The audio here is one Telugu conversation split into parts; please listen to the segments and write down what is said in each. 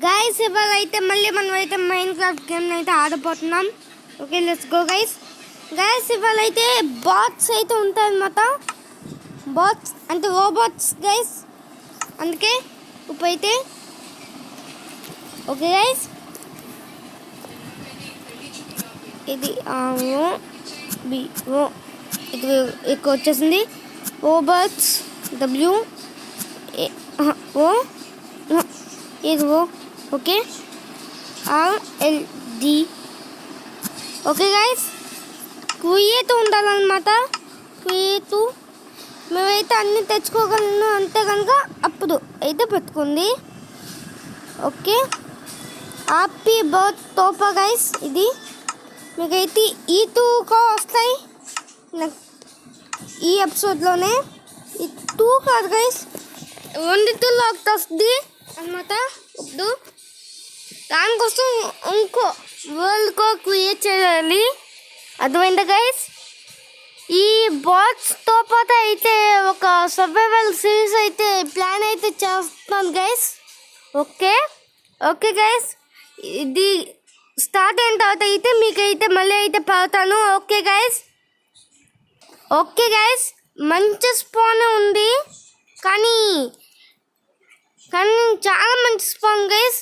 గైస్ ఇవాళ అయితే మళ్ళీ మనం అయితే మైన్క్రాఫ్ట్ గేమ్ అయితే ఆడబోతున్నాం. Okay let's go guys. ఇవాళ అయితే బాట్స్ అయితే ఉంటాయన్నమాట. బాట్స్ అంటే రోబోట్స్ గైస్. అందుకే ఇప్పుడైతే ఓకే గైస్ ఇది బి ఓ ఇది ఎక్కువ వచ్చేసింది. రోబోట్స్ డబ్ల్యూ ఓ ఇది O okay RLD. Okay guys create ఉండాలన్నమాట. క్రియేట్ మేమైతే అన్నీ తెచ్చుకోగలను అంతే కనుక అప్పుడు అయితే పెట్టుకుంది. ఓకే హ్యాపీ బర్త్ తోపా గైస్. ఇది మీకైతే ఈ 2 వస్తాయి ఈ ఎపిసోడ్లోనే. ఈ 2 కాదు గైస్, 2లో ఒకటి వస్తుంది అన్నమాట. ఇప్పుడు దానికోసం ఇంకో వరల్డ్ క్రియేట్ చేయాలి. అర్థమైందా గైస్? ఈ బాట్స్తో పాటు అయితే ఒక సర్వైవల్ సిరీస్ అయితే ప్లాన్ అయితే చేస్తున్నాను గైస్. ఓకే గైస్ ఇది స్టార్ట్ అయిన తర్వాత అయితే మీకైతే మళ్ళీ అయితే పెడతాను. ఓకే గైస్ మంచి స్పాన్ ఉంది, కానీ చాలా మంచి స్పాన్ గైస్.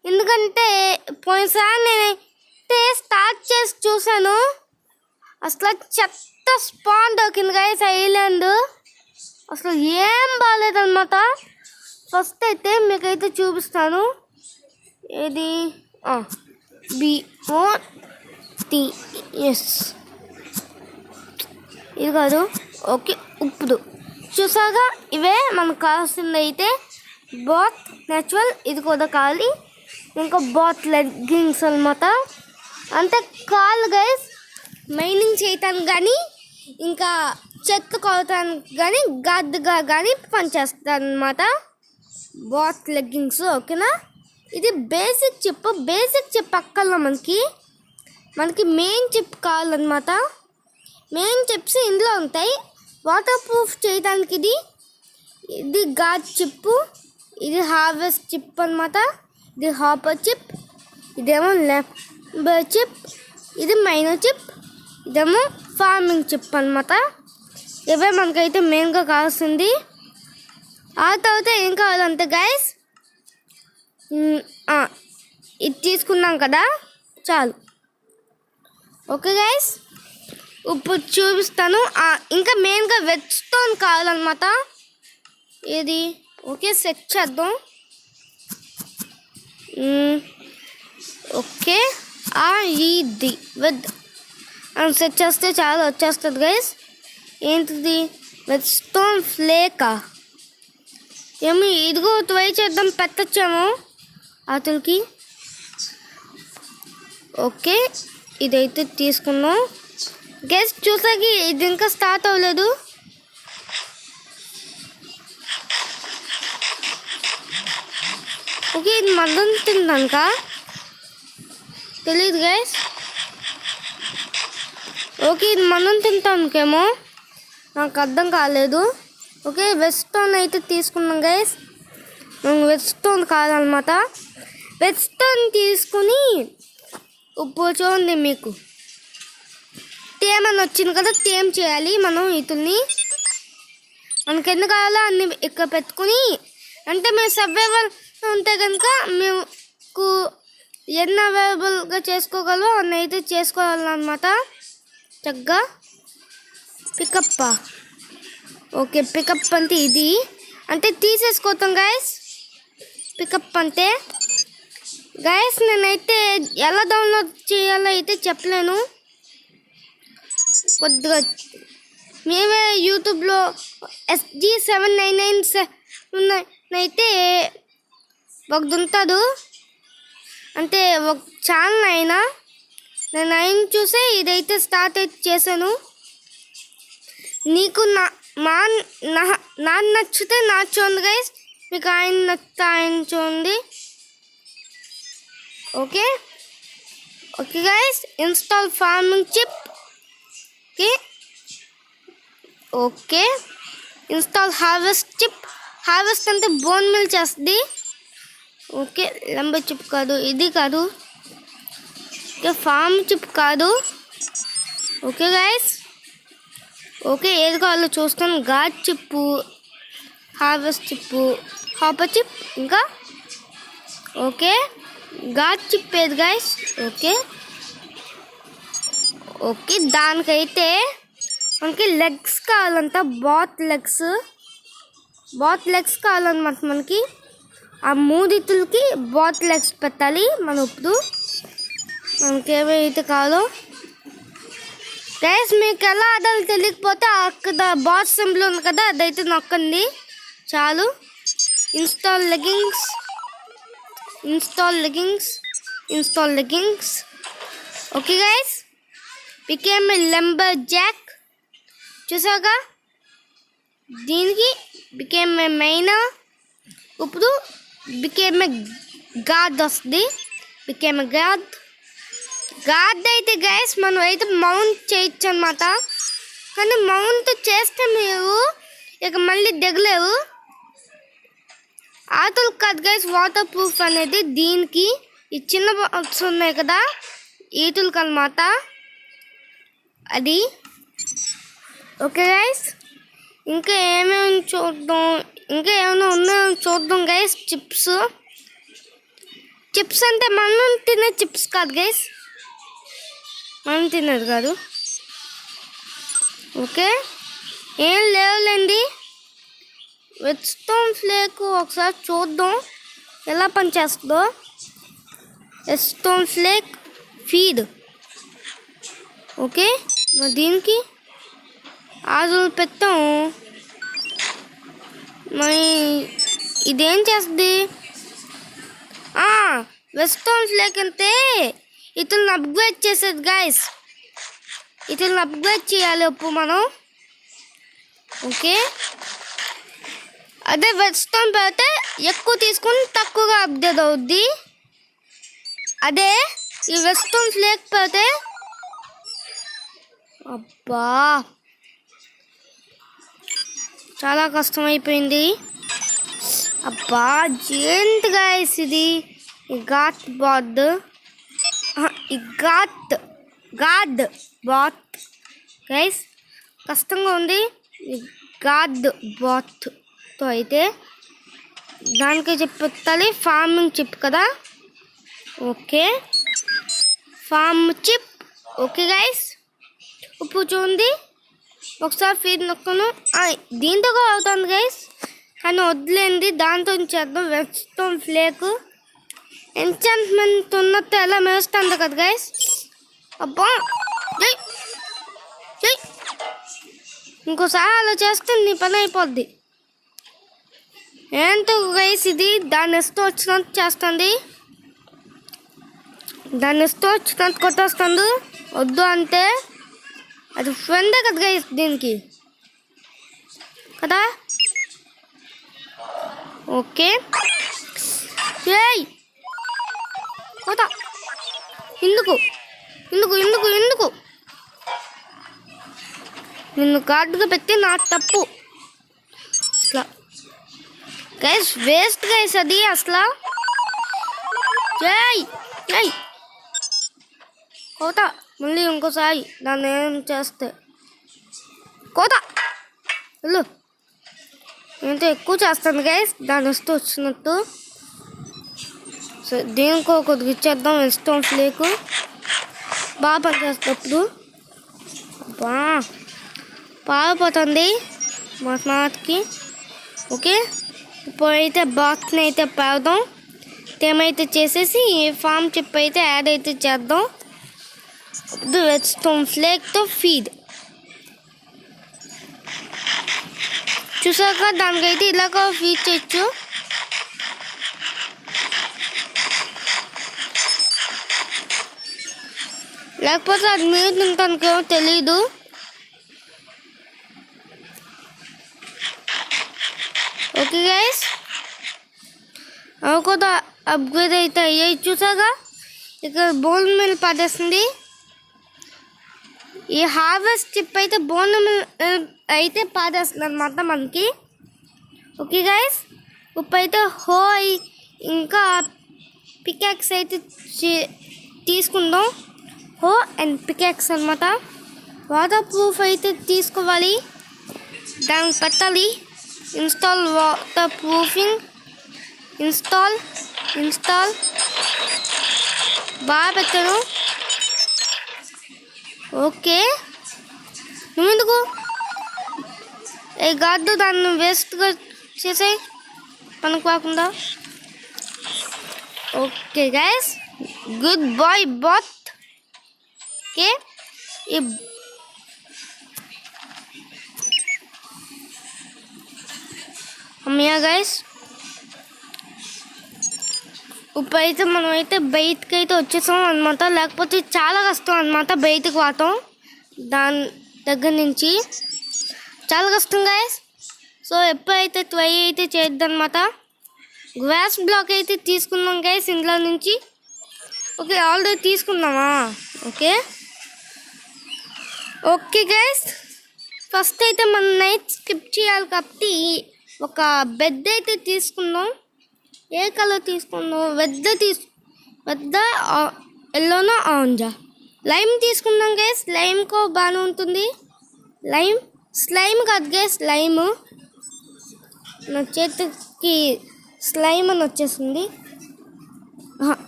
ఎందుకంటే పోయినసారి నేనైతే స్టార్ట్ చేసి చూసాను, అసలు చెత్త స్పాన్ దొరికింది గైస్. ఐలాండ్ అసలు ఏం బాగాలేదన్నమాట. ఫస్ట్ అయితే మీకైతే చూపిస్తాను. ఇది BOTS ఇది కాదు. ఓకే ఇప్పుడు చూసాగా ఇవే మనకు కావాల్సింది. అయితే బాత్ నేచురల్ ఇది కూడా కావాలి. ఇంకా బాత్ లెగ్గింగ్స్ అనమాట. అంటే కాళ్ళు గైస్ మైనింగ్ చేయటానికి కానీ ఇంకా చెత్త కొడటానికి కానీ గార్డ్గా కానీ పనిచేస్తాను అనమాట బాత్ లెగ్గింగ్స్. ఓకేనా? ఇది బేసిక్ చిప్ అక్కర్లో మనకి మెయిన్ చిప్ కావాలన్నమాట. మెయిన్ చిప్స్ ఇందులో ఉంటాయి. వాటర్ ప్రూఫ్ చేయడానికి ఇది గార్డ్ చిప్, ఇది హార్వెస్ట్ చిప్ అనమాట. ఇది హాపర్ చిప్, ఇదేమో లేబర్ చిప్, ఇది మైనర్ చిప్, ఇదేమో ఫార్మింగ్ చిప్ అనమాట. ఇవే మనకైతే మెయిన్గా కావాల్సింది. ఆ తర్వాత ఏం కావాలంటే గైస్ ఇది తీసుకున్నాం కదా, చాలు. ఓకే గైస్ ఇప్పుడు చూపిస్తాను. ఇంకా మెయిన్గా వెజ్ స్టోన్ కావాలన్నమాట. ఇది ఓకే సెట్ చేద్దాం. ఓకే ఇది వెజ్ సెట్ చేస్తే చాలా వచ్చేస్తుంది గైస్. ఏంటిది? వెజ్ స్టోన్ ఫ్లేకా ఏమో. ఇదిగో ట్రై చేద్దాం, పెట్టచ్చేమో అతనికి. ఓకే ఇదైతే తీసుకున్నాం గైస్. చూసాకి ఇది ఇంకా స్టార్ట్ అవ్వలేదు. ఓకే ఇది మదం తిందాక తెలీదు గైస్. ఓకే ఇది మనం తింటానికేమో, నాకు అర్థం కాలేదు. ఓకే వెజ్ స్టోన్ అయితే తీసుకున్నాం గైస్. వెజ్ స్టోన్ కావాలన్నమాట. వెజ్ స్టోన్ తీసుకుని ఇప్పుడు చూడండి, మీకు తేమ అని వచ్చింది కదా, తేమ చేయాలి మనం. ఇతుల్ని మనకి ఎన్ని కావాలో అన్ని ఇక్కడ పెట్టుకుని, అంటే మేము సర్వైవల్ ఉంటే కనుక మేము ఎన్ని అవైలబుల్గా చేసుకోగలమో అన్ని అయితే చేసుకోవాలన్నమాట. చక్కగా పికప్. ఓకే పికప్ అంటే ఇది అంటే తీసేసుకోతాం గైస్. పికప్ అంటే గైస్ నేనైతే ఎలా డౌన్లోడ్ చేయాలో అయితే చెప్పలేను. కొద్దిగా మేమే యూట్యూబ్లో SG799 అయితే ఒకటి ఉంటుంది, అంటే ఒక ఛానల్ అయినా నేను ఆయన చూసే ఇదైతే స్టార్ట్ అయితే చేశాను. నీకు నా నచ్చితే నా చూడండి గైస్, మీకు ఆయన నచ్చితే ఆయన చూడండి. Okay guys install farming chip. Okay install harvest chip. Harvest అంటే బోన్ మిల్ చేస్తుంది. ఓకే లంబర్ చిప్ కాదు, ఇది కాదు, ఓకే ఫామ్ చిప్ కాదు. ఓకే గైస్, ఓకే ఏది కావాలో చూస్తాను. God chip, harvest chip, hopper chip, ఇంకా ఓకే గాడ్ చిప్ ఏది గైస్? ఓకే ఓకే దానికైతే మనకి లెగ్స్ కావాలంట, బాత్ లెగ్స్ కావాలన్నమాట. మనకి ఆ మూడితులకి బాత్ లెగ్స్ పెట్టాలి మనం. ఇప్పుడు మనకి ఏమైతే కావాలో గైస్, మీకు ఎలా ఆడాలో తెలియకపోతే అక్కడ బాత్ సింబల్ ఉంది కదా, అదైతే నొక్కండి చాలు. Install leggings. Okay guys, became a lumberjack చూసాగా. దీనికి బికేమ్ ఏ మైనర్. ఇప్పుడు బికేమ్ ఏ గాడ్ వస్తుంది. బికేమ్ ఏ గాడ్ అయితే గైస్ మనం అయితే మౌంట్ చేయొచ్చు అనమాట. కానీ మౌంట్ చేస్తే మీరు ఇక మళ్ళీ దిగలేవు. ఆతులు కాదు గైస్ వాటర్ ప్రూఫ్ అనేది. దీనికి ఈ చిన్న బాక్స్ ఉన్నాయి కదా ఈతులకు అనమాట అది. ఓకే గైస్, ఇంకా ఏమేమి చూద్దాం, ఇంకా ఏమైనా ఉన్నాయో చూద్దాం గైస్. చిప్స్ అంటే మనం తినే చిప్స్ కాదు గైస్, మనం తినేది కాదు. ఓకే ఏం లేవులేండి. రెడ్స్టోన్ ఫ్లేక్ ఒకసారి చూద్దాం ఎలా పనిచేస్తుందో. Redstone flake feed. ఓకే మరి దీనికి ఆజులు పెట్టాం. మరి ఇదేం చేస్తుంది? రెడ్స్టోన్ ఫ్లేక్ అంటే ఇతను అప్గ్రేడ్ చేసేది గైస్. ఇతను అప్గ్రేడ్ చేయాలి ఇప్పుడు మనం. ఓకే అదే రెడ్స్టోన్ పెడితే ఎక్కువ తీసుకుని తక్కువగా అప్గ్రేడ్ అవుద్ది. అదే ఈ రెడ్స్టోన్ ఫ్లేక్ పెడితే అబ్బా చాలా కష్టమైపోయింది. అబ్బా ఏంటి గైస్ ఇది? ఈ గాడ్ బాత్ గైస్ కష్టంగా ఉంది. ఈ గాడ్ బాత్తో అయితే దానికి చెప్పాలి ఫార్మింగ్ చిప్ కదా. Okay farm chip. Okay guys ఇప్పుడు చూడండి ఒకసారి ఫీడ్ నొక్కను. దీంతో కూడా అవుతుంది గైస్, కానీ వదిలేండి దాంతో చేద్దాం. రెడ్స్టోన్ ఫ్లేక్ ఎంచాంట్మెంట్ ఉన్నట్టు ఎలా మేస్తుంది కదా గైస్. అబ్బా ఇంకోసారి అలా చేస్తే నీ పని అయిపోద్ది. ఏంటో గైస్ ఇది దాన్ని ఇస్తూ వచ్చినట్టు చేస్తుంది, దాన్ని ఇస్తూ వచ్చినట్టు కొట్టేస్తుంది. వద్దు అంటే అది ఫ్రెండే కదా గైస్ దీనికి కదా. ఓకే పోతా. ఎందుకు నిన్ను గాడ్గా పెట్టి నా తప్పు అసలు గైస్. వేస్ట్ గైస్ అది అసలు. కోత మళ్ళీ ఇంకోసారి దాన్ని ఏం చేస్తే కోత వెళ్ళు. ఏంటో ఎక్కువ చేస్తాను గైస్ దాన్ని వస్తూ వచ్చినట్టు. సో దీనికో కొద్దిగా ఇచ్చేద్దాం. రెడ్స్టోన్ ఫ్లేక్ బాగా పనిచేసేటప్పుడు పారిపోతుంది మాకి. ఓకే ఇప్పుడైతే బాక్స్ని అయితే పెడదాం. ఏమైతే చేసేసి ఫామ్ చిప్ అయితే యాడ్ అయితే చేద్దాం. రెడ్స్టోన్ ఫ్లేక్తో ఫీడ్ చూసాక దానికైతే ఇలాగ ఫీడ్ చేయొచ్చు. లేకపోతే అది మీరు తింటానికేమో తెలీదు. ఓకే గైస్ అవి కూడా అప్గ్రేడ్ అయితే అయ్యాయి చూసాగా. ఇక్కడ బోన్ మిల్ పడేస్తుంది. ఈ హార్వెస్ట్ చిప్ అయితే బోన్ మిల్ అయితే పాడేస్తుంది అనమాట మనకి. ఓకే గైస్ ఇప్పుడైతే ఇంకా పికాక్స్ అయితే తీసుకుందాం. హో అండ్ పికాక్స్ అనమాట. వాటర్ ప్రూఫ్ అయితే తీసుకోవాలి, దానికి పెట్టాలి. ఇన్స్టాల్ వాటర్ ప్రూఫింగ్, ఇన్స్టాల్ బాగా పెట్టాను. ఓకే, నువ్వెందుకు ఏ గాడ్డు దాన్ని వేస్ట్గా చేసే పనికి కాకుండా. Okay guys, good boy bath. Okay, అమ్మయ్య గైస్, ఇప్పుడైతే మనమైతే బయటకు అయితే వచ్చేసాం అనమాట. లేకపోతే చాలా కష్టం అనమాట బయటకు పోతాం, దాని దగ్గర నుంచి చాలా కష్టం గైస్. సో ఎప్పుడైతే ట్రై అయితే చేద్దాం అనమాట. గ్లాస్ బ్లాక్ అయితే తీసుకున్నాం గైస్ ఇంట్లో నుంచి. ఓకే, ఆల్రెడీ తీసుకున్నామా? ఓకే గైస్, ఫస్ట్ అయితే మనం నైట్ స్కిప్ చేయాలి కాబట్టి ఒక బెడ్ అయితే తీసుకుందాం. ఏ కలర్ తీసుకుందాం? పెద్ద ఎల్లోనా ఆరెంజా? లైమ్ తీసుకుందాం గైస్, లైమ్కో బాగానే ఉంటుంది. స్లైమ్ కాదు గైస్, లైమ్. నా చేతికి స్లైమ్ అని వచ్చేసింది,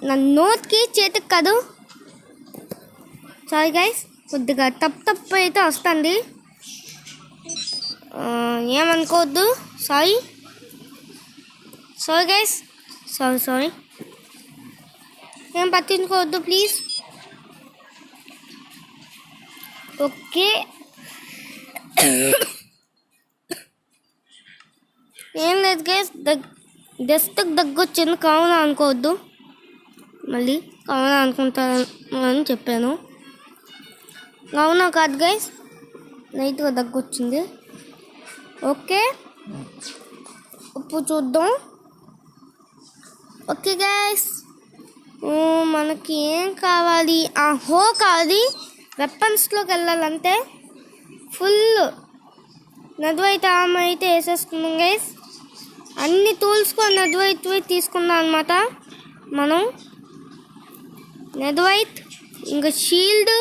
నా నోట్కి చేతికి కాదు. సారీ గైస్, కొద్దిగా తప్పు అయితే వస్తుంది, ఏమనుకోవద్దు. సారీ గైస్, సారీ, ఏం పట్టించుకోవద్దు ప్లీజ్. ఓకే, ఏం లేదు గైస్, డస్ట్కి దగ్గొచ్చింది, కావున అనుకోవద్దు. మళ్ళీ కావున అనుకుంటానని చెప్పాను, కావున కాదు గైస్, నైట్గా దగ్గొచ్చింది. ఓకే, ఇప్పుడు చూద్దాం. ఓకే గైస్, మనకి ఏం కావాలి? హో కావాలి. వెపన్స్లోకి వెళ్ళాలంటే ఫుల్ నదువైతే ఆమె అయితే వేసేసుకున్నాం గైస్. అన్ని టూల్స్కో నదువైతే తీసుకున్నాం అనమాట మనం. నెదవైట్, ఇంకా షీల్డ్,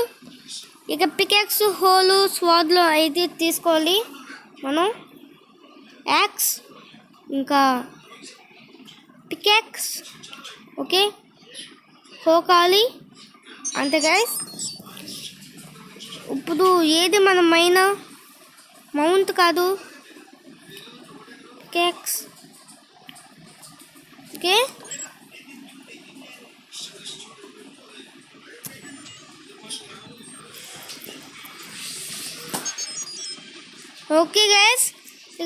ఇక పికాక్స్, హోలు, స్వాడ్లో అయితే తీసుకోవాలి మనం. యాక్స్, ఇంకా పికాక్స్. ఓకే, హోకాలి అంతే గైస్. ఇప్పుడు ఏది మన మౌంట్ కాదు, పికాక్స్. ఓకే, ఓకే గైస్,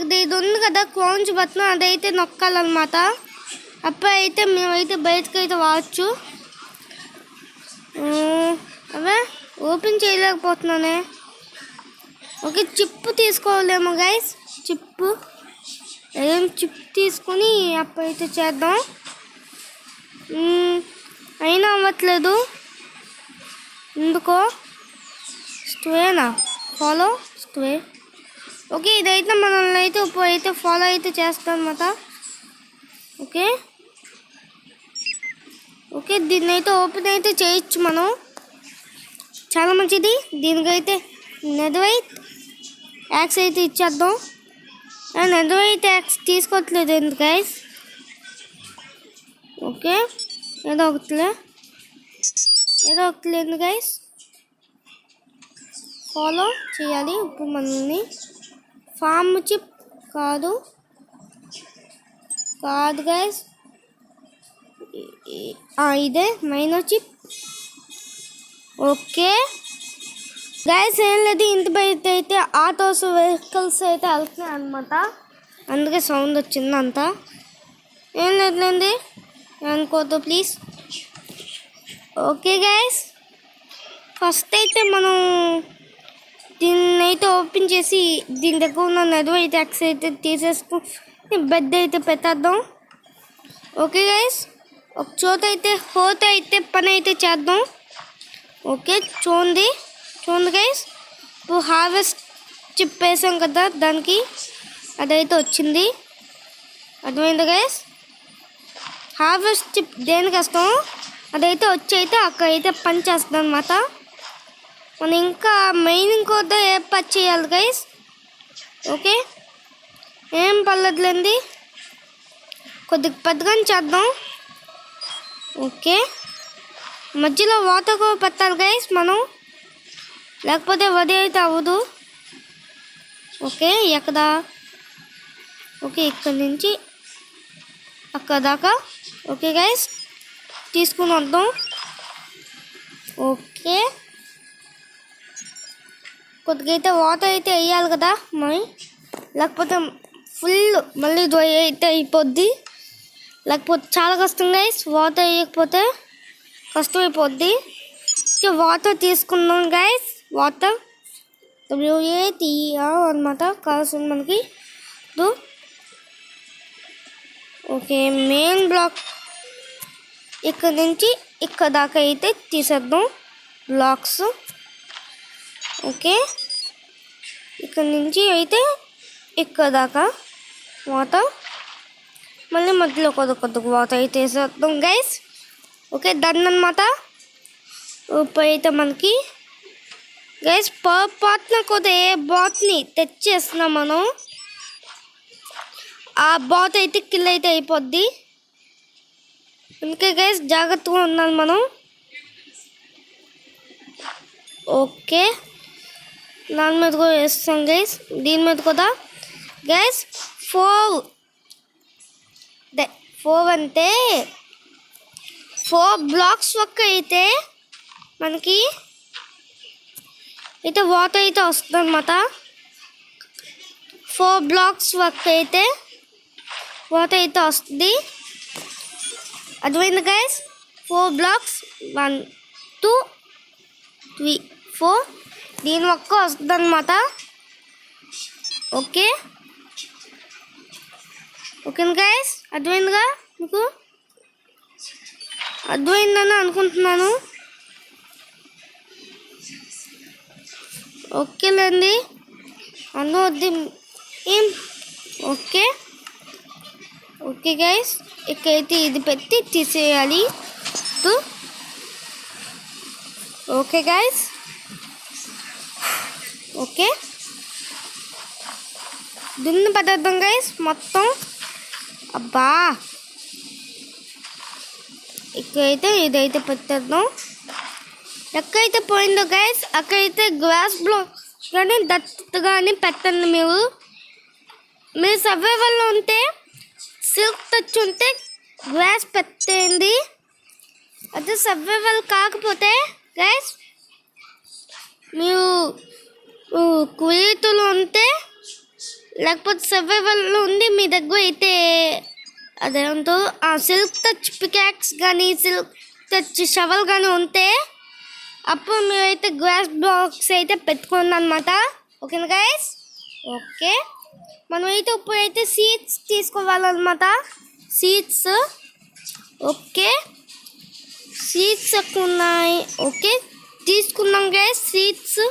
ఇది ఉంది కదా క్రౌంచ్ బటన్, అదైతే నొక్కాలన్నమాట. అప్పుడైతే మేమైతే బయటకు అయితే వాడచ్చు. అవే ఓపెన్ చేయలేకపోతున్నానే. ఓకే, చిప్ తీసుకోవాలేమో గైస్, చిప్ తీసుకొని అప్పుడైతే చేద్దాం. అయినా అవ్వట్లేదు ఎందుకో. స్ట్వేనా ఫాలో స్ట్వే. ఓకే, ఇదైతే మనల్ని అయితే ఇప్పుడైతే ఫాలో అయితే చేస్తాం అన్నమాట. ఓకే, దీన్ని అయితే ఓపెన్ అయితే చేయొచ్చు మనం, చాలా మంచిది. దీనికైతే నెదవైట్ యాక్స్ అయితే ఇచ్చేద్దాం. నెదవైట్ యాక్స్ తీసుకోవట్లేదు ఎందుకు గైస్? ఓకే, ఏదో ఒకటి లేదు గైస్, ఫాలో చేయాలి. ఇప్పుడు మనల్ని ఫామ్ చిప్ కాదు గైస్, ఇదే మైనర్ చిప్. ఓకే గైస్, ఏం లేదు, ఇంటి బయట అయితే ఆటోస్, వెహికల్స్ అయితే వెళ్తున్నాయి అనమాట, అందుకే సౌండ్ వచ్చింది అంతా. ఏం లేదులేండి, అనుకోవద్దు ప్లీజ్. ఓకే గైస్, ఫస్ట్ అయితే మనం దీన్ని అయితే ఓపెన్ చేసి దీని దగ్గర ఉన్న నెదవైట్ యాక్స్ అయితే తీసేసుకుని బెడ్ అయితే పెట్టేద్దాం. ఓకే గైస్, ఒక చోట అయితే హోత అయితే పని అయితే చేద్దాం. ఓకే, చూడండి గైస్, ఇప్పుడు హార్వెస్ట్ చిప్ వేసాం కదా, దానికి అదైతే వచ్చింది, అర్థమైందా గైస్? హార్వెస్ట్ చిప్ దేనికి వేస్తాం అదైతే వచ్చైతే అక్కడైతే పని చేస్తుంది అనమాట. మనం ఇంకా మైనింగ్ కూడా ఏ పని చేయాలి గైస్. ఓకే ఏం పర్లేదులేండి, కొద్దిగా పెద్దగానే చేద్దాం. ఓకే మధ్యలో వాటర్ కూడా పెట్టాలి గైస్ మనం, లేకపోతే వది అయితే అవ్వదు. ఓకే ఎక్కడ, ఓకే ఇక్కడ నుంచి అక్కడ దాకా. ఓకే గైస్ తీసుకుని వద్దాం. ఓకే కొద్దిగా అయితే వాటర్ అయితే వేయాలి కదా మరి, లేకపోతే ఫుల్ మళ్ళీ డ్రై అయితే అయిపోద్ది, లేకపోతే చాలా కష్టం గైస్. వాటర్ వేయకపోతే కష్టమైపోద్ది. వాటర్ తీసుకుందాం గైస్, వాటర్ WATR అనమాట కావాల్సింది మనకి. ఓకే మెయిన్ బ్లాక్ ఇక్కడ నుంచి ఇక్కడ దాకా అయితే తీసేద్దాం బ్లాక్స్. ఓకే ఇక్కడ నుంచి అయితే ఇక్కడ దాకా వాటర్, మళ్ళీ మధ్యలో కొద్దిగా వాటర్ అయితే వేసేద్దాం గైస్. ఓకే డన్ అనమాట. ఇప్పుడు అయితే మనకి గైస్ పర్ పార్ట్న కూడా ఏ బాట్ని తెచ్చేస్తున్నాం మనం, ఆ బాట్ అయితే కిల్ అయితే అయిపోద్ది. అందుకే గైస్ జాగ్రత్తగా ఉండాలి మనం. ఓకే దాని మీద కూడా వేస్తాం గైస్, దీని మీద కూడా గైస్ 4 అంటే 4 బ్లాక్స్ వరకు అయితే మనకి అయితే వాటర్ అయితే వస్తుంది అనమాట. 4 బ్లాక్స్ వరకు అయితే వాటర్ అయితే వస్తుంది. అర్థమైంది గైస్, 4 బ్లాక్స్ 1 2 3 4 దీని వరకు వస్తుంది అనమాట. ఓకే ఓకే గైస్ అర్థమైందిగా మీకు, అర్థమైందని అనుకుంటున్నాను. ఓకేలేండి అనవద్ది ఏం. ఓకే ఓకే గైస్ ఇక్కడైతే ఇది పెట్టి తీసేయాలి. ఓకే గైస్ ఓకే దున్ని పదార్థం గైస్ మొత్తం. అబ్బా ఇక్కడైతే ఇదైతే పెట్టేద్దాం. ఎక్కడైతే పోయిందో గైస్ అక్కడైతే గ్లాస్ బ్లాక్ కానీ దత్తు కానీ పెట్టండి. మీరు సర్వైవల్లో ఉంటే సిల్క్ టచ్ ఉంటే గ్లాస్ పెట్టేయండి. అదే సర్వైవల్ కాకపోతే గైస్ మీరు క్రియేటివ్లో ఉంటే, లేకపోతే సర్వైవల్లో ఉండి మీ దగ్గర అయితే అదేంటో సిల్క్ టచ్ పికాక్స్ కానీ సిల్క్ టచ్ షవల్ కానీ ఉంటే అప్పుడు మీరైతే గ్లాస్ బాక్స్ అయితే పెట్టుకోండి అనమాట. ఓకేనా గైస్. ఓకే మనమైతే ఇప్పుడైతే సీడ్స్ తీసుకోవాలన్నమాట. సీడ్స్ ఓకే సీడ్స్ ఎక్కువ ఉన్నాయి. ఓకే తీసుకున్నాం గైస్, సీడ్స్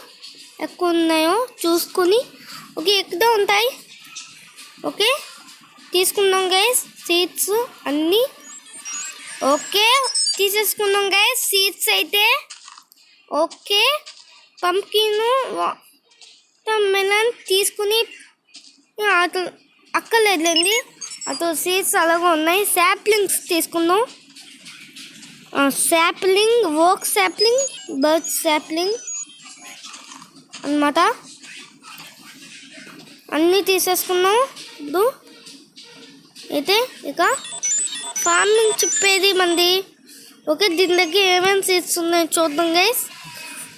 ఎక్కువ ఉన్నాయో చూసుకొని. ఓకే ఎక్కడ ఉంటాయి. ఓకే తీసుకున్నాం గైస్ సీడ్స్ అన్నీ. ఓకే తీసేసుకున్నాం గైస్ సీడ్స్ అయితే. ఓకే పంకిన్ మెలన్ తీసుకుని అటు అక్కర్లేదులేండి, అటు సీడ్స్ అలాగే ఉన్నాయి. శాప్లింగ్స్ తీసుకుందాం. శాప్లింగ్ ఓక్ శాప్లింగ్ బర్డ్ శాప్లింగ్ అన్నమాట. అన్నీ తీసేసుకున్నాం. ఇప్పుడు అయితే ఇక ఫార్మింగ్ చెప్పేది మంది. ఓకే దీని దగ్గర ఏమేమి సీడ్స్ ఉన్నాయో చూద్దాం గైస్.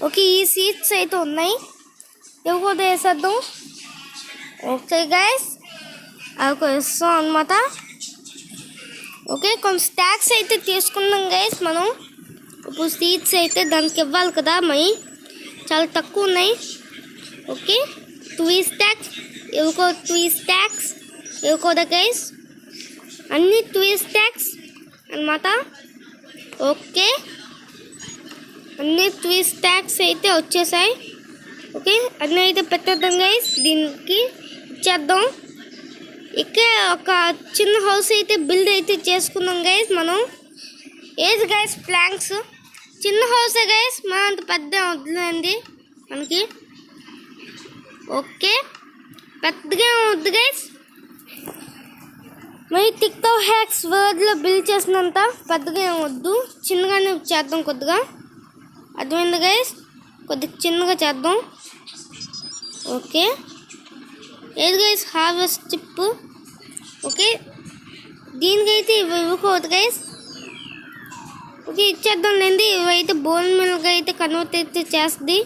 ఓకే ఈ సీడ్స్ అయితే ఉన్నాయి, ఇవి కూడా వేసేద్దాం. ఓకే గైస్ అవి కూడా వేస్తాం అనమాట. ఓకే కొన్ని స్టాక్స్ అయితే తీసుకున్నాం గైస్ మనం. ఇప్పుడు సీడ్స్ అయితే దానికి ఇవ్వాలి కదా, మరి చాలా తక్కువ ఉన్నాయి. ఓకే 2 స్టాక్స్, ఇవి కూడా 2 స్టాక్స్, ఇవి కూడా గైస్ అన్నీ 2 స్టాక్స్ అన్నమాట. ఓకే అన్నీ 2 స్టాక్స్ అయితే వచ్చేసాయి. ఓకే అన్నీ అయితే పెట్టేద్దాం గైస్, దీనికి ఇచ్చేద్దాం. ఇక్కడ ఒక చిన్న హౌస్ అయితే బిల్డ్ అయితే చేసుకున్నాం గైస్ మనం. ఏది గైస్ ప్లాంక్స్ చిన్న హౌసే గైస్, మన అంత పెద్ద వద్దులేండి మనకి. ఓకే పెద్దగా వద్దు గైస్, మరి టిక్టాక్ హ్యాక్స్ వర్డ్లో బిల్డ్ చేసినంత పెద్దగా ఏం వద్దు, చిన్నగానే చేద్దాం కొద్దిగా. అర్థమైంది గైస్, కొద్దిగా చిన్నగా చేద్దాం. ఓకే ఏది గైస్ హార్వెస్ట్ చిప్. ఓకే దీనికైతే ఇవి ఇవ్వకూడదు గైస్. ఓకే ఇచ్చేద్దాం లేండి. ఇవైతే బోన్ మిల్గా అయితే కన్వర్ట్ అయితే చేస్తుంది.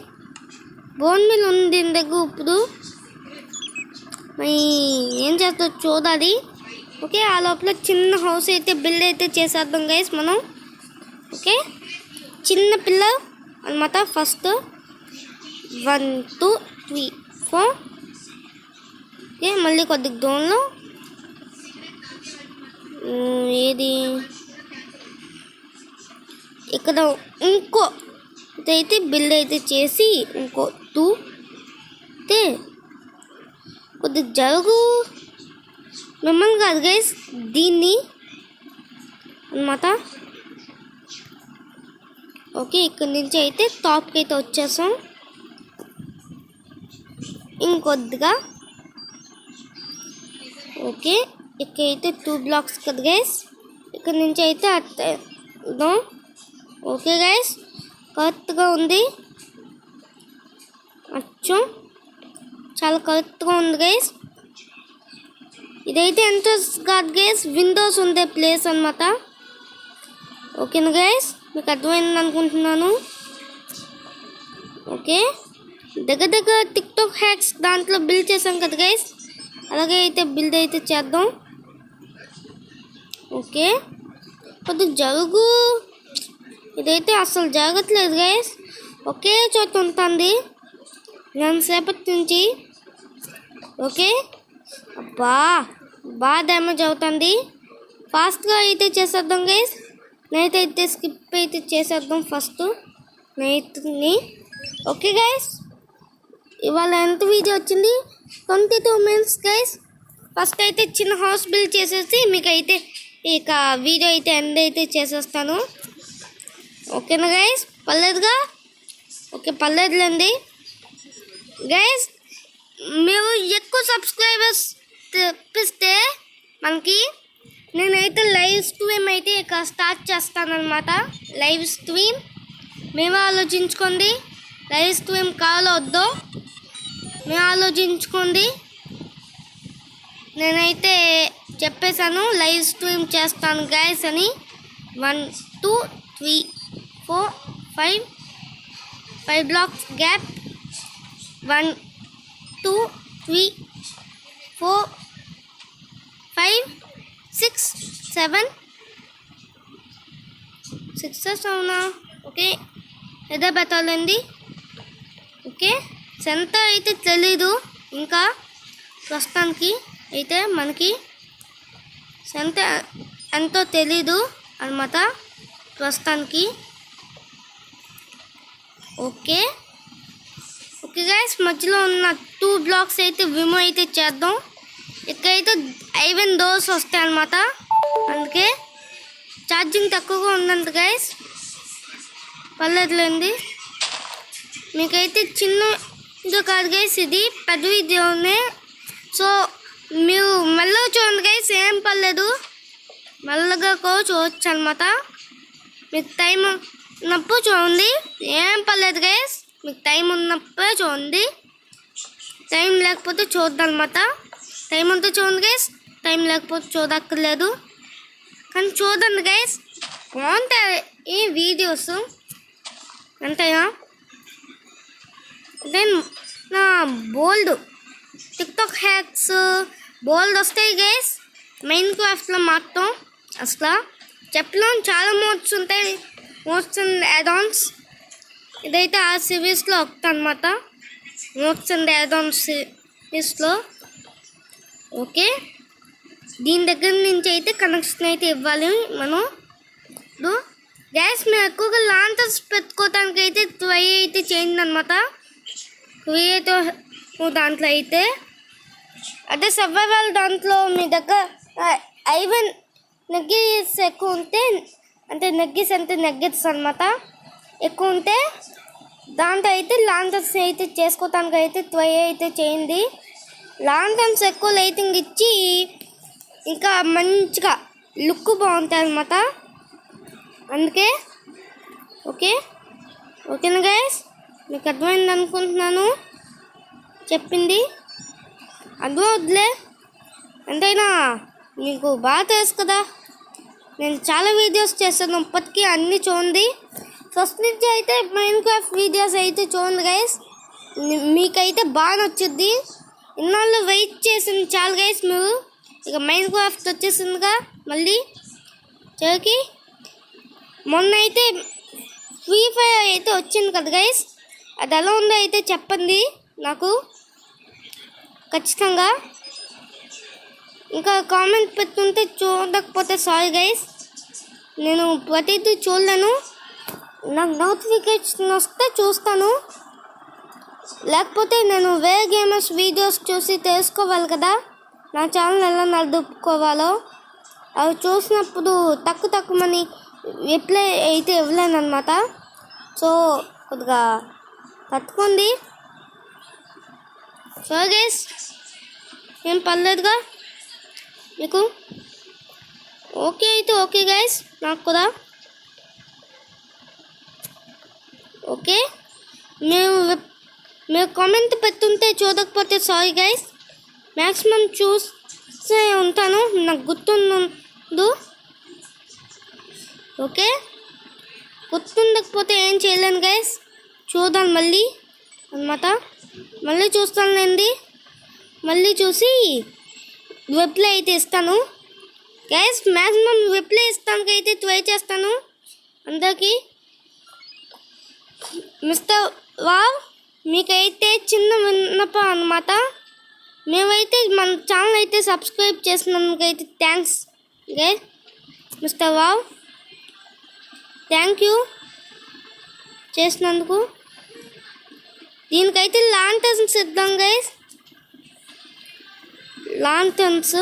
బోన్ మిల్ ఉంది దీని దగ్గర. ఇప్పుడు మరి ఏం చేస్తా చూడాలి. ఓకే ఆ లోపల చిన్న హౌస్ అయితే బిల్డ్ అయితే చేసేద్దాం గైస్ మనం. ఓకే చిన్న పిల్లర్ అన్నమాట. ఫస్ట్ 1 2 3 4. ఓకే మళ్ళీ కొద్దిగా దూరంలో ఏది ఇక్కడ ఇంకో ఇదైతే బిల్డ్ అయితే చేసి ఇంకో 2 అయితే కొద్దిగా జరుగు మిమ్మల్ని కాదు గైస్ దీన్ని అన్నమాట. ఓకే ఇక్కడి నుంచి అయితే టాప్కి అయితే వచ్చేసాం. ఇంకొద్దిగా ఓకే ఇక్కడైతే 2 బ్లాక్స్ కదా గైస్, ఇక్కడ నుంచి అయితే అర్థం. ఓకే గైస్ కరెక్ట్గా ఉంది, అచ్చం చాలా కరెక్ట్గా ఉంది గైస్. ఇదైతే ఎంట్రన్స్ కాదు గైస్, విండోస్ ఉండే ప్లేస్ అన్నమాట. ఓకేనా గైస్, మీకు అర్థమైంది అనుకుంటున్నాను. ఓకే దగ్గర టిక్టాక్ హ్యాక్స్ దాంట్లో బిల్డ్ చేసాం కదా గైస్, అలాగే అయితే బిల్డ్ అయితే చేద్దాం. ఓకే కొద్దిగా జరుగు, ఇదైతే అసలు జరగట్లేదు గైస్, ఒకే చోట ఉంటుంది ఎంతసేపటి నుంచి. ఓకే అబ్బా బాగా డ్యామేజ్ అవుతుంది. ఫాస్ట్గా అయితే చేసేద్దాం గైస్. నైట్ అయితే స్కిప్ అయితే చేసేద్దాం ఫస్ట్ నైట్ని. ఓకే గైస్ ఇవాళ ఎంత వీడియో వచ్చింది, 22 minutes గైస్. ఫస్ట్ అయితే చిన్న హౌస్ బిల్డ్ చేసేసి మీకు అయితే ఇక వీడియో అయితే ఎండ్ అయితే చేసేస్తాను. ఓకేనా గైస్, పర్లేదుగా. ఓకే పర్లేదులేండి గైస్. మీరు ఎక్కువ సబ్స్క్రైబర్స్ తెప్పిస్తే మనకి నేనైతే లైవ్ స్ట్రీమ్ అయితే ఇక స్టార్ట్ చేస్తానన్నమాట. లైవ్ స్ట్రీమ్ మేము ఆలోచించుకోండి, లైవ్ స్ట్రీమ్ కావాలో వద్దో మేము ఆలోచించుకోండి. నేనైతే చెప్పేశాను లైవ్ స్ట్రీమ్ చేస్తాను గైస్ అని. 1 2 3 4 5 బ్లాక్స్ గ్యాప్. 1 2 3 4 5 6 7 6 అవునా. ఓకే ఏదో పెట్టాలండి. ఓకే ఎంత అయితే తెలీదు ఇంకా ప్రస్తుతానికి అయితే మనకి ఎంతో తెలీదు అన్నమాట ప్రస్తుతానికి. ఓకే ఓకే గైస్ మధ్యలో ఉన్న 2 బ్లాక్స్ అయితే రిమూవ్ అయితే చేద్దాం. ఇక్కడైతే ఐవెన్ డోర్స్ వస్తాయి అన్నమాట, అందుకే ఛార్జింగ్ తక్కువగా ఉందంట గైస్. పర్లేదులేండి, మీకైతే చిన్న ఇది కాదు గైస్, ఇది పెద్ద వీడియోనే. సో మీరు మెల్లగా చూడండి గైస్, ఏం పర్లేదు, మెల్లగా కూడా చూడవచ్చు అనమాట. మీకు టైం ఉన్నప్పుడు చూడండి, ఏం పర్లేదు గైస్. మీకు టైం ఉన్నప్పుడే చూడండి, టైం లేకపోతే చూద్దనమాట. టైం ఉంటే చూడండి గైస్, టైం లేకపోతే చూడక్కర్లేదు, కానీ చూడండి గైస్, బాగుంటాయి ఈ వీడియోస్ అంతేనా. దెన్ నా బోల్డ్ టిక్టాక్ హ్యాక్స్ బోల్డ్ వస్తాయి గైస్. మైన్ క్రాఫ్ట్లో మాత్రం అసలు చెప్పలేం, చాలా మోడ్స్ ఉంటాయి, మోడ్స్ అండ్ యాడాన్స్. ఇదైతే ఆ సిరీస్లో ఒకటి అనమాట, మోడ్స్ అండ్ యాడాన్స్ సిరీస్లో. ఓకే దీని దగ్గర నుంచి అయితే కనెక్షన్ అయితే ఇవ్వాలి మనం. గ్యాస్ మేము ఎక్కువగా లాంటర్స్ పెట్టుకోవడానికి అయితే ట్రై అయితే చేయండి అనమాట. క్రియేటివ్ దాంట్లో అయితే అదే సర్వైవల్ దాంట్లో మీ దగ్గర ఐవన్ నెగ్గీస్ ఎక్కువ ఉంటే, అంటే నెగ్గీస్ అంటే నెగ్గెట్స్ అనమాట ఎక్కువ ఉంటే, దాంట్లో అయితే లాంటర్స్ అయితే చేసుకోవటానికి అయితే ట్రై అయితే చేయండి. లాంటర్స్ ఎక్కువ లైటింగ్ ఇచ్చి ఇంకా మంచిగా లుక్ బాగుంటుంది అనమాట. అందుకే ఓకేనా గైస్, మీకు అర్థమైంది అనుకుంటున్నాను చెప్పింది. అర్థం వద్దులే, ఎంతైనా మీకు బాగా తెలుసు కదా, నేను చాలా వీడియోస్ చేస్తాను ఇప్పటికీ, అన్నీ చూడండి. ఫస్ట్ నుంచి అయితే మైన్క్రాఫ్ట్ వీడియోస్ అయితే చూడండి గైస్, మీకైతే బాగా నచ్చుద్ది. ఇన్నాళ్ళు వెయిట్ చేసింది చాలు గైస్ మీరు. ఇక మైన్క్రాఫ్ట్ వచ్చేసిందిగా మళ్ళీ చివరికి. మొన్న అయితే ఫ్రీ ఫైర్ అయితే వచ్చింది కదా గైస్, అది ఎలా ఉందో అయితే చెప్పండి నాకు ఖచ్చితంగా. ఇంకా కామెంట్ పెట్టుకుంటే చూడకపోతే సారీ గైస్, నేను ప్రతిదీ చూడలేను. నాకు నోటిఫికేషన్ వస్తే చూస్తాను, లేకపోతే నేను వేరే గేమర్స్ వీడియోస్ చూసి తెలుసుకోవాలి కదా నా ఛానల్ ఎలా నడుపుకోవాలో. అవి చూసినప్పుడు తక్కువ మనీ రిప్లై అయితే ఇవ్వలేను అనమాట. సో కొద్దిగా తట్టుకోండి. సో గైస్, ఏం పర్లేదుగా మీకు. ఓకే అయితే ఓకే గైస్, నాకు కూడా ఓకే. మీరు కామెంట్ పెట్టుంటే చూడకపోతే సారీ గైస్, మ్యాక్సిమం చూసే ఉంటాను, నాకు గుర్తుండు. ఓకే, గుర్తుండకపోతే ఏం చేయలేను గైస్, చూద్దాం మళ్ళీ అనమాట. మళ్ళీ చూస్తానులేండి, మళ్ళీ చూసి రిప్లై అయితే ఇస్తాను గైస్. మ్యాక్సిమం రిప్లై ఇస్తానికి అయితే ట్రై చేస్తాను అందరికీ. మిస్టర్ వావ్, మీకైతే చిన్న విన్నపం అనమాట. మేమైతే మన ఛానల్ అయితే సబ్స్క్రైబ్ చేసినందుకైతే thanks guys. Mister wow, thank you చేసినందుకు. దీనికైతే లాంటర్న్స్ ఇద్దాం గైస్, లాంటర్న్స్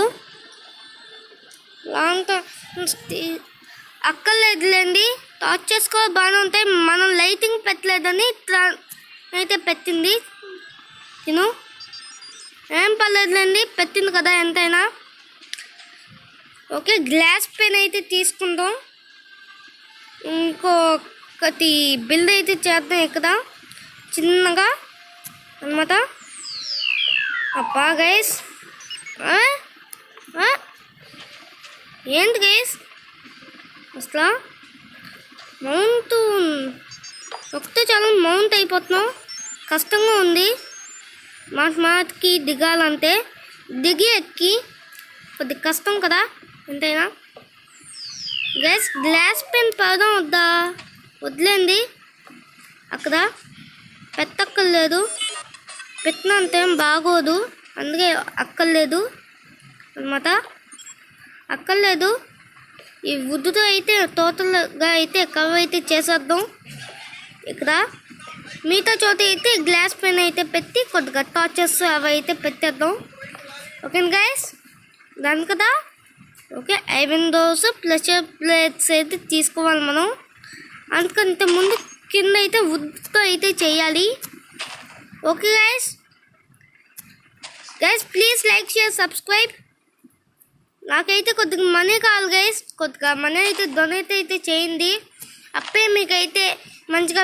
అక్కర్లేదులేండి, టార్చ్ చేసుకో బాగానే ఉంటాయి. మనం లైటింగ్ పెట్టలేదని ఇట్లా అయితే పెట్టింది. నేను ఏం పర్లేదులేండి, పెట్టింది కదా ఎంతైనా. ఓకే, గ్లాస్ పెన్ అయితే తీసుకుందాం. ఇంకొకటి బిల్డ్ అయితే చేద్దాం ఇక్కడ చిన్నగా అన్నమాట. అబ్బా గైస్, ఏంటి గైస్ అసలు మౌంట్ ఒకటే చాలా మౌంట్ అయిపోతున్నాం, కష్టంగా ఉంది మాటికి దిగాలంటే. దిగి ఎక్కి కొద్దిగా కష్టం కదా ఎంతైనా. గైస్, గ్లాస్ పెన్ పెడదాం వద్దా? వదిలేండి, అక్కడ పెట్టక్కర్లేదు, పెట్టినంతేం బాగోదు, అందుకే అక్కర్లేదు అన్నమాట. అక్కర్లేదు, ఈ వుడ్తో అయితే టోటల్గా అయితే కవర్ అయితే చేసేద్దాం ఇక్కడ. మిగతా చోట అయితే గ్లాస్ పెన్ అయితే పెట్టి కొద్దిగా టార్చెస్ అవి అయితే పెట్టేద్దాం. ఓకే గైస్, దాని కదా. Okay, Ivan doors pressure plates అయితే తీసుకోవాలి మనం. అందుకంటే ముందు కింద అయితే వుడ్తో అయితే చేయాలి. Okay guys please like share subscribe. నాకైతే కొద్దిగా మనీ కావాలి గైస్, కొద్దిగా మనీ అయితే డొనేట్ అయితే చేయండి. అప్పుడే మీకైతే మంచిగా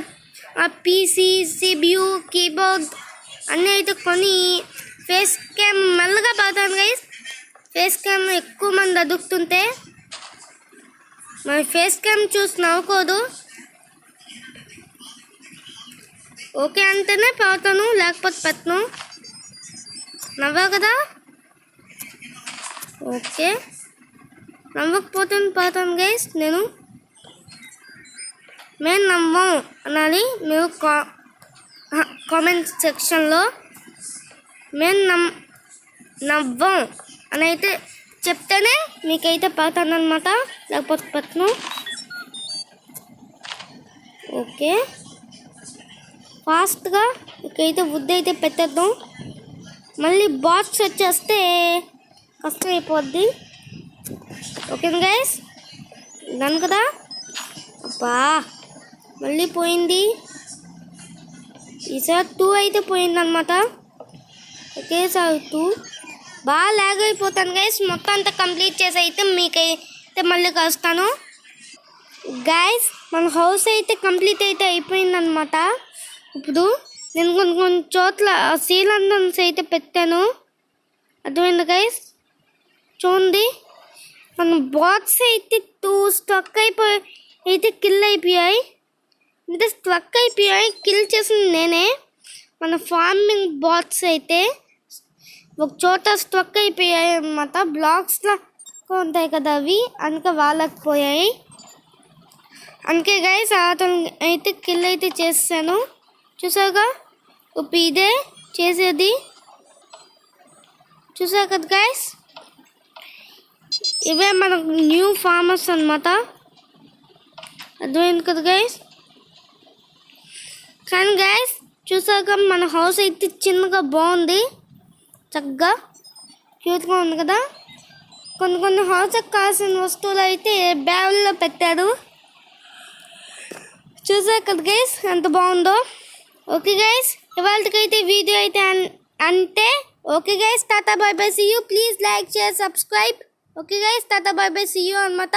పీసీ, సిబియూ, కీబోర్డ్ అన్నీ అయితే కొని ఫేస్ క్యామ్ మెల్లగా పడతాను గైస్. ఫేస్ క్యామ్ ఎక్కువ మంది అదుకుతుంటే మరి ఫేస్ క్యామ్ చూసి నవ్వుకోదు. ఓకే అంటేనే పడతాను, లేకపోతే పెట్టను. నవ్వా కదా. ఓకే, నవ్వకపోతాను పడతాను గైస్. నేను మేము నవ్వం అనాలి మీరు కామెంట్ సెక్షన్లో. మేము నవ్వం అని అయితే చెప్తేనే మీకైతే పడతాను అనమాట, లేకపోతే పెట్టను. ఓకే, ఫాస్ట్గా ఇకైతే వుడ్ అయితే పెట్టేద్దాం. మళ్ళీ బాక్స్ వచ్చేస్తే కష్టం అయిపోద్ది. ఓకే గైస్, డన్ కదా. అబ్బా మళ్ళీ పోయింది. ఈసారి 2 అయితే పోయిందనమాట. ఒకేసారి 2 బాగా లాగ్ అయిపోతాను గైస్. మొత్తం అంతా కంప్లీట్ చేసి అయితే మీకైతే మళ్ళీ కలుస్తాను గైస్. మన హౌస్ అయితే కంప్లీట్ అయితే అయిపోయిందనమాట. ఇప్పుడు నేను కొన్ని చోట్ల సీలందన్స్ అయితే పెట్టాను, అర్థమైంది గైస్. చూడండి, మన బాక్స్ అయితే 2 స్ట్రక్ అయిపోయి అయితే కిల్ అయిపోయాయి. అంటే స్ట్రక్ అయిపోయాయి, కిల్ చేసింది నేనే. మన ఫార్మింగ్ బాట్స్ అయితే ఒక చోట స్ట్రక్ అయిపోయాయి అన్నమాట. బ్లాక్స్లో ఉంటాయి కదా అవి, అందుకే వాళ్ళకి పోయాయి. అందుకే గైస్ అతను అయితే కిల్ అయితే చేసాను, చూసాగా. ఇప్పుడు ఇదే చేసేది, చూసా కదా గైస్. ఇవే మనకు న్యూ ఫార్మర్స్ అన్నమాట, అర్థమైంది కదా గైస్. కానీ గైస్ చూసాక మన హౌస్ అయితే చిన్నగా బాగుంది, చక్కగా క్యూట్గా ఉంది కదా. కొన్ని హౌస్కి కావాల్సిన వస్తువులు అయితే బ్యాగుల్లో పెట్టారు, చూసా కదా గైస్ ఎంత బాగుందో. ఓకే గైస్, ఇవాళకైతే వీడియో అయితే అంటే okay guys, tata bye bye, see you. Please like, share, subscribe. Okay guys, tata bye bye, see you అనమాట.